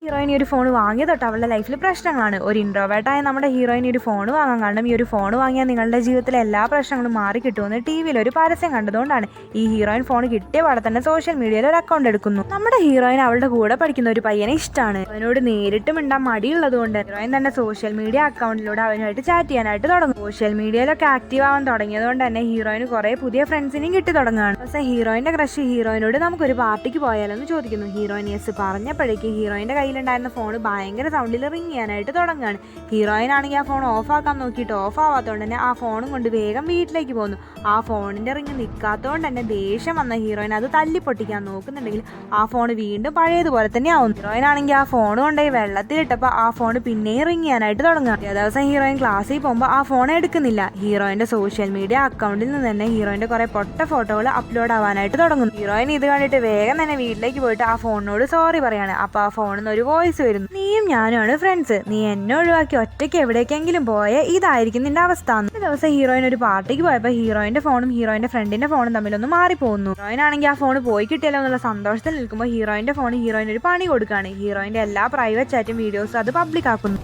Heroine ഈ ഒരു phone വാങ്ങിയ തൊട്ട് അവളുടെ ലൈഫിൽ പ്രശ്നങ്ങളാണ്. ഒരു ഇൻട്രോവേർട്ടായ നമ്മുടെ ഹീറോയിൻ ഈ ഒരു ഫോൺ വാങ്ങാൻ കാരണം ഈ ഒരു ഫോൺ വാങ്ങിയാൽ നിങ്ങളുടെ ജീവിതത്തിലെ എല്ലാ പ്രശ്നങ്ങളും മാറി കിട്ടുമെന്ന് ടി വിയിൽ ഒരു പരസ്യം കണ്ടതുകൊണ്ടാണ് ഈ ഹീറോയിൻ ഫോൺ കിട്ടിയ പാടെ തന്നെ സോഷ്യൽ മീഡിയയിൽ ഒരു അക്കൗണ്ട് എടുക്കുന്നു. നമ്മുടെ ഹീറോയിൻ അവളുടെ കൂടെ പഠിക്കുന്ന ഒരു പയ്യനെ ഇഷ്ടമാണ്. അവനോട് നേരിട്ട് മിണ്ടാൻ മടിയുള്ളതുകൊണ്ട് ഹീറോയിൻ തന്നെ സോഷ്യൽ മീഡിയ അക്കൗണ്ടിലൂടെ അവനുമായിട്ട് ചാറ്റ് ചെയ്യാനായിട്ട് തുടങ്ങും. സോഷ്യൽ മീഡിയയിലൊക്കെ ആക്റ്റീവ് ആവാൻ തുടങ്ങിയതുകൊണ്ട് തന്നെ ഹീറോയിന് കുറെ പുതിയ ഫ്രണ്ട്സിനെയും കിട്ടി തുടങ്ങുകയാണ്. പക്ഷേ ഹീറോയിന്റെ ക്രഷ് ഹീറോയിനോട് നമുക്കൊരു പാർട്ടിക്ക് പോയാലെന്ന് ചോദിക്കുന്നു. ഹീറോയിൻ യെസ് പറഞ്ഞപ്പോഴേക്ക് ഹീറോയിന്റെ കയ്യിലുണ്ടായിരുന്ന ഫോൺ ഭയങ്കര സൗണ്ടിൽ റിങ് ചെയ്യാനായിട്ട് തുടങ്ങുകയാണ്. ഹീറോയിൻ ആണെങ്കിൽ ആ ഫോൺ ഓഫ് ആക്കാൻ നോക്കിയിട്ട് ഓഫ് ആവാത്തതുകൊണ്ട് തന്നെ ആ ഫോണും കൊണ്ട് വേഗം വീട്ടിലേക്ക് പോകുന്നു. ആ ഫോണിന്റെ റിങ് നിൽക്കാത്തതുകൊണ്ട് തന്നെ ദേഷ്യം വന്ന ഹീറോയിൻ അത് തല്ലി പൊട്ടിക്കാൻ നോക്കുന്നുണ്ടെങ്കിൽ ആ ഫോൺ വീണ്ടും പഴയതുപോലെ തന്നെ ആവും. ഹീറോയിൻ ആണെങ്കിൽ ആ ഫോൺ കൊണ്ടുപോയി വെള്ളത്തിലിട്ടപ്പോൾ ആ ഫോൺ പിന്നെയും റിങ് ചെയ്യാനായിട്ട് തുടങ്ങുക. ഒരു ദിവസം ഹീറോയിൻ ക്ലാസ്സിൽ പോകുമ്പോൾ ആ ഫോൺ എടുക്കുന്നില്ല. ഹീറോയിന്റെ സോഷ്യൽ മീഡിയ അക്കൗണ്ടിൽ നിന്ന് തന്നെ ഹീറോയിന്റെ കുറെ പൊട്ട ഫോട്ടോകൾ അപ്ലോഡ് ആവാനായിട്ട് തുടങ്ങുന്നു. ഹീറോയിൻ ഇത് കണ്ടിട്ട് വേഗം തന്നെ വീട്ടിലേക്ക് പോയിട്ട് ആ ഫോണിനോട് സോറി പറയാണ്. അപ്പോൾ ആ ഫോണിൽ നിന്ന് ഒരു വോയിസ് വരുന്നു. നീയും ഞാനുമാണ് ഫ്രണ്ട്സ്, നീ എന്നെ ഒഴിവാക്കി ഒറ്റയ്ക്ക് എവിടേക്കെങ്കിലും പോയാൽ ഇതായിരിക്കും നിന്റെ അവസ്ഥ. ഒരു ദിവസം ഹീറോയിൻ ഒരു പാർട്ടിക്ക് പോയപ്പോൾ ഹീറോയിന്റെ ഫോണും ഹീറോയിന്റെ ഫ്രണ്ടിന്റെ ഫോണും തമ്മിലൊന്ന് മാറിപ്പോകുന്നു. ഹീറോയിൻ ആണെങ്കിൽ ആ ഫോൺ പോയി കിട്ടിയല്ലോ എന്നുള്ള സന്തോഷത്തിൽ നിൽക്കുമ്പോൾ ഹീറോയിന്റെ ഫോൺ ഹീറോയിൻ ഒരു പണി കൊടുക്കുകയാണ്. ഹീറോയിന്റെ എല്ലാ പ്രൈവറ്റ് ചാറ്റും വീഡിയോസും അത് പബ്ലിക് ആക്കുന്നു.